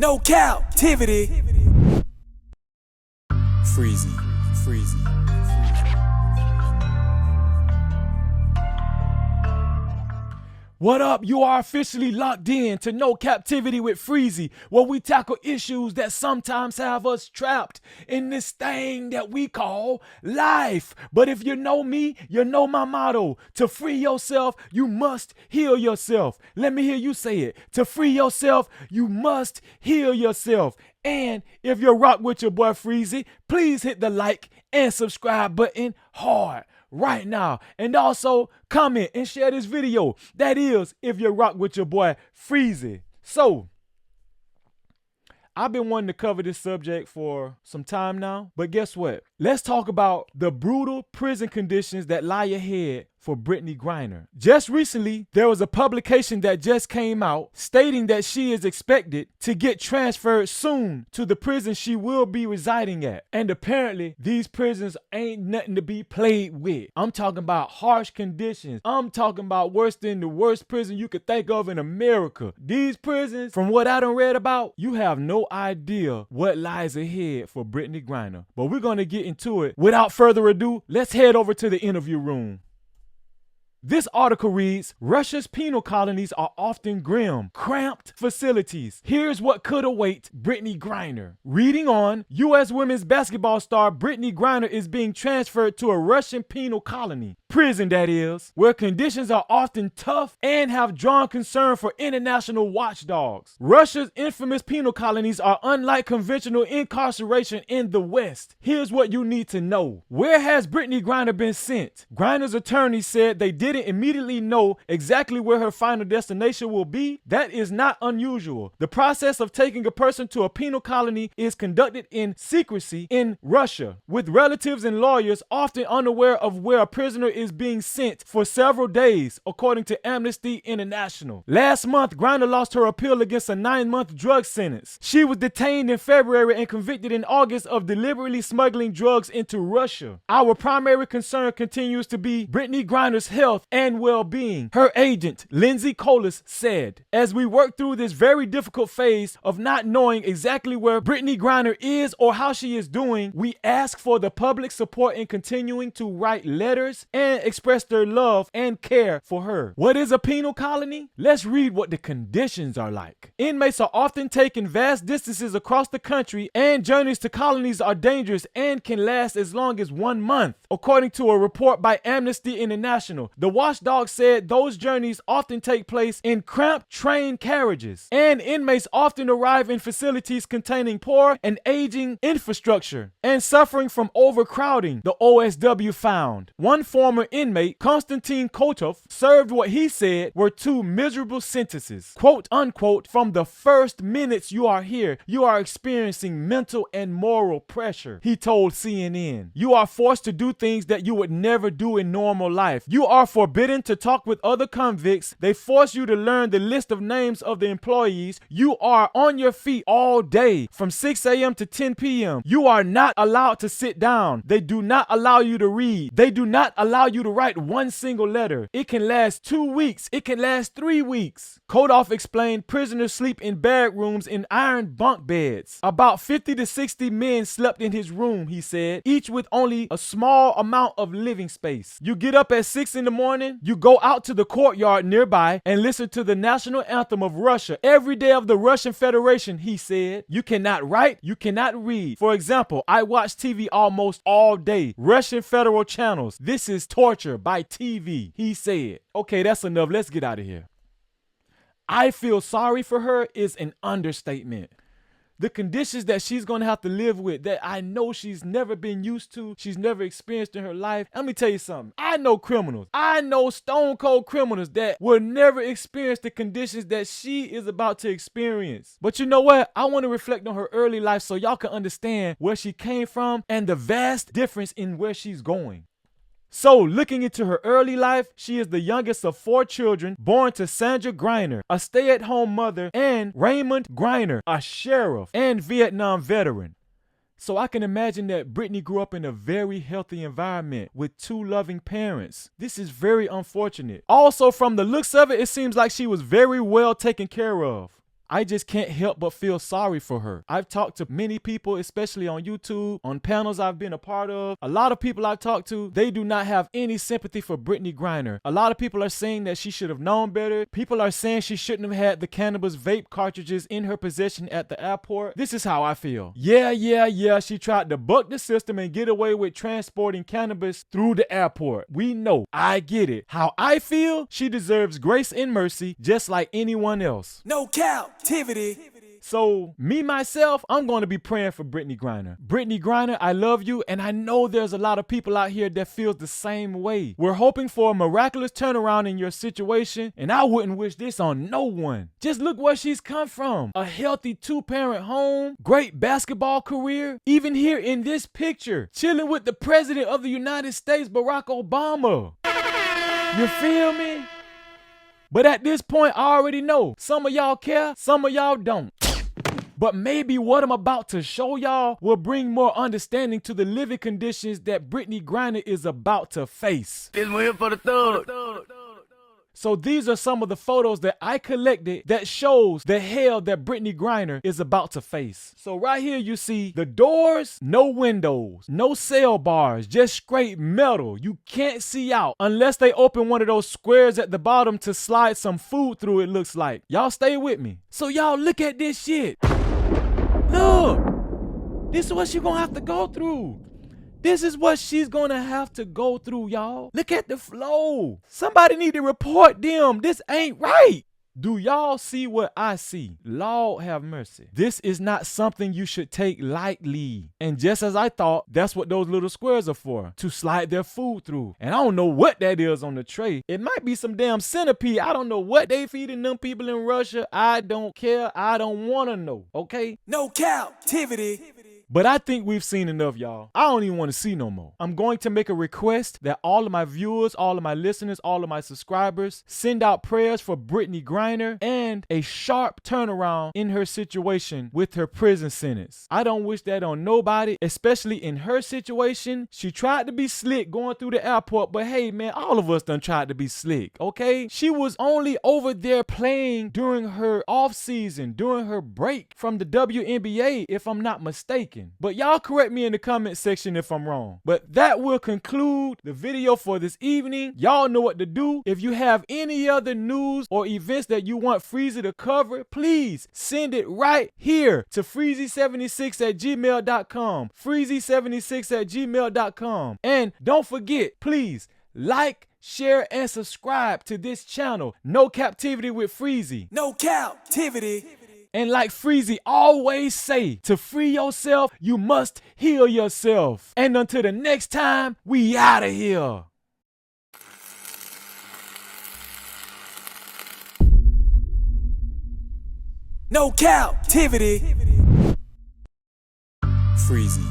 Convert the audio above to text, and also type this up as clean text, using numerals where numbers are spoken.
No Cap-tivity. Freezy. What up? You are officially locked in to No Cap-tivity with Freezy, where we tackle issues that sometimes have us trapped in this thing that we call life. But if you know me, you know my motto. To free yourself, you must heal yourself. Let me hear you say it. To free yourself, you must heal yourself. And if you're rock with your boy Freezy, please hit the like and subscribe button hard right now, and also comment and share this video. That is, if you rock with your boy Freezy. So I've been wanting to cover this subject for some time now, but guess what? Let's talk about the brutal prison conditions that lie ahead for Brittney Griner. Just recently, there was a publication that just came out stating that she is expected to get transferred soon to the prison she will be residing at. And apparently, these prisons ain't nothing to be played with. I'm talking about harsh conditions. I'm talking about worse than the worst prison you could think of in America. These prisons, from what I done read about, you have no idea what lies ahead for Brittney Griner. But we're gonna get into it. Without further ado, let's head over to the interview room. This article reads, Russia's penal colonies are often grim, cramped facilities. Here's what could await Brittney Griner. Reading on, U.S. women's basketball star Brittney Griner is being transferred to a Russian penal colony. Prison, that is, where conditions are often tough and have drawn concern for international watchdogs. Russia's infamous penal colonies are unlike conventional incarceration in the West. Here's what you need to know. Where has Brittney Griner been sent? Griner's attorney said they didn't immediately know exactly where her final destination will be. That is not unusual. The process of taking a person to a penal colony is conducted in secrecy in Russia, with relatives and lawyers often unaware of where a prisoner is being sent for several days, according to Amnesty International. Last month, Griner lost her appeal against a 9-month drug sentence. She was detained in February and convicted in August of deliberately smuggling drugs into Russia. Our primary concern continues to be Brittney Griner's health and well-being, her agent, Lindsay Colas, said. As we work through this very difficult phase of not knowing exactly where Brittney Griner is or how she is doing, we ask for the public support in continuing to write letters and express their love and care for her. What is a penal colony? Let's read what the conditions are like. Inmates are often taken vast distances across the country, and journeys to colonies are dangerous and can last as long as 1 month, according to a report by Amnesty International. The watchdog said those journeys often take place in cramped train carriages, and inmates often arrive in facilities containing poor and aging infrastructure and suffering from overcrowding, the OSW found. One former inmate, Konstantin Kotov, served what he said were 2 miserable sentences. Quote unquote, from the first minutes you are here, you are experiencing mental and moral pressure, he told CNN. You are forced to do things that you would never do in normal life. You are forbidden to talk with other convicts. They force you to learn the list of names of the employees. You are on your feet all day from 6 a.m. to 10 p.m. You are not allowed to sit down. They do not allow you to read. They do not allow you to write one single letter. It can last 2 weeks. It can last 3 weeks. Kotov explained prisoners sleep in bedrooms in iron bunk beds. About 50 to 60 men slept in his room, he said, each with only a small amount of living space. You get up at 6 in the morning, you go out to the courtyard nearby and listen to the national anthem of Russia every day of the Russian Federation, he said. You cannot write, you cannot read. For example, I watch TV almost all day. Russian federal channels. This is torture by TV, he said. Okay, that's enough. Let's get out of here. I feel sorry for her is an understatement. The conditions that she's going to have to live with that I know she's never been used to, she's never experienced in her life. Let me tell you something. I know criminals. I know stone cold criminals that will never experience the conditions that she is about to experience. But you know what? I want to reflect on her early life so y'all can understand where she came from and the vast difference in where she's going. So, looking into her early life, she is the youngest of 4 children born to Sandra Griner, a stay-at-home mother, and Raymond Griner, a sheriff and Vietnam veteran. So I can imagine that Brittney grew up in a very healthy environment with 2 loving parents. This is very unfortunate. Also, from the looks of it, it seems like she was very well taken care of. I just can't help but feel sorry for her. I've talked to many people, especially on YouTube, on panels I've been a part of. A lot of people I've talked to, they do not have any sympathy for Brittney Griner. A lot of people are saying that she should have known better. People are saying she shouldn't have had the cannabis vape cartridges in her possession at the airport. This is how I feel. Yeah, she tried to buck the system and get away with transporting cannabis through the airport. We know. I get it. How I feel, she deserves grace and mercy just like anyone else. No captivity. So, me, myself, I'm going to be praying for Brittney Griner. Brittney Griner, I love you, and I know there's a lot of people out here that feels the same way. We're hoping for a miraculous turnaround in your situation, and I wouldn't wish this on no one. Just look where she's come from. A healthy 2-parent home, great basketball career, even here in this picture, chilling with the President of the United States, Barack Obama. You feel me? But at this point, I already know. Some of y'all care, some of y'all don't. But maybe what I'm about to show y'all will bring more understanding to the living conditions that Brittney Griner is about to face. This one here for the thug. So these are some of the photos that I collected that shows the hell that Brittney Griner is about to face. So right here you see the doors, no windows, no cell bars, just straight metal. You can't see out unless they open one of those squares at the bottom to slide some food through, it looks like. Y'all stay with me. So y'all look at this shit. Look, this is what she's gonna have to go through. This is what she's gonna have to go through, y'all. Look at the flow. Somebody need to report them. This ain't right. Do y'all see what I see? Lord have mercy. This is not something you should take lightly. And just as I thought, that's what those little squares are for, to slide their food through. And I don't know what that is on the tray. It might be some damn centipede. I don't know what they feeding them people in Russia. I don't care. I don't want to know, okay? No captivity. But I think we've seen enough, y'all. I don't even want to see no more. I'm going to make a request that all of my viewers, all of my listeners, all of my subscribers send out prayers for Brittney Griner and a sharp turnaround in her situation with her prison sentence. I don't wish that on nobody, especially in her situation. She tried to be slick going through the airport, but hey, man, all of us done tried to be slick, okay? She was only over there playing during her off season, during her break from the WNBA, if I'm not mistaken. But y'all correct me in the comment section if I'm wrong. But that will conclude the video for this evening. Y'all know what to do. If you have any other news or events that you want Freezy to cover, please send it right here to freezy76@gmail.com. freezy76@gmail.com. And don't forget, please like, share, and subscribe to this channel. No Captivity with Freezy. No captivity. And like Freezy always say, to free yourself, you must heal yourself. And until the next time, we out of here. No captivity. Freezy.